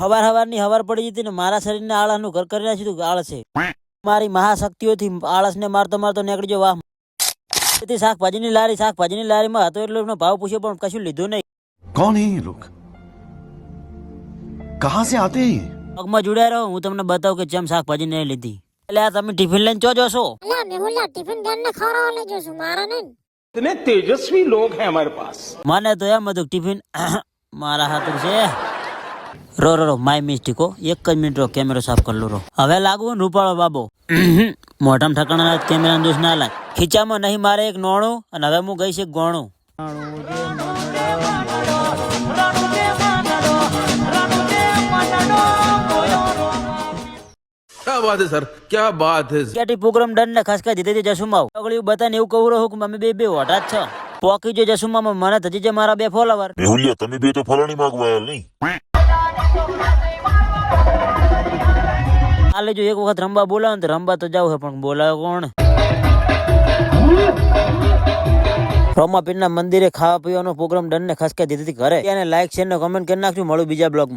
હવારની હવાર પડી જતી ને મારા શરીરને આળસનું ઘર કરી નાખ્યું તું. આળસે મારી મહાશક્તિઓથી આળસને મારતો મારતો નીકળી ગયો. વાહ. શાકભાજીની લારીમાં હતો એટલે એનો ભાવ પૂછ્યો પણ કશું લીધું નહીં. कौन है ये लोग कहां से आते हैं પગમાં જોડાઈ રહ્યો. હું તમને બતાવું કે જેમ શાકભાજી નહીં લીધી. એટલે આ તમે ટિફિન લઈને ચો જશો? અલ્યા મેહુલા ટિફિન બેનને ખવડાવવા લઈ જશું, મારા નહીં. इतने तेजस्वी लोग हैं हमारे पास. મને તો એમ હતું ટિફિન મારા હાથું છે. રો માય મિસ્ટેક હો. એક જ મિનિટ રો, કેમેરો સાફ કરી લો. હવે લાગુ રૂપાળો બાબો. મોઢામાં ઠકાણા કેમેરા દોષ ના લાય. ખીચામાં નહીં મારે એક નોણું અને હવે હું ગઈશ એક ગોણું. क्या बात है सर, क्या बात है. કેટી પ્રોગ્રામ ડન ને ખાસ કરી દીધી જસુમા. પગડ્યું બતાને એવું કહું રહું કે અમે બે હોટા જ છે. પોકી જો જસુમા મને થજી છે મારા 2 ફોલોવર. મેહુલિયા તમે બે તો ફલાણી માંગવા નહીં. આલે જો એક વખત રંબા બોલાવે ને તો રંબા તો જાવ છે પણ બોલાવે કોણ? રોમાપીરના મંદિરે ખાવા પીવાનો પ્રોગ્રામ ડન ને ખાસ કરી દીધી ઘરે. એને લાઈક શેર ને કમેન્ટ કરી નાખજો. મળું બીજા બ્લોગમાં.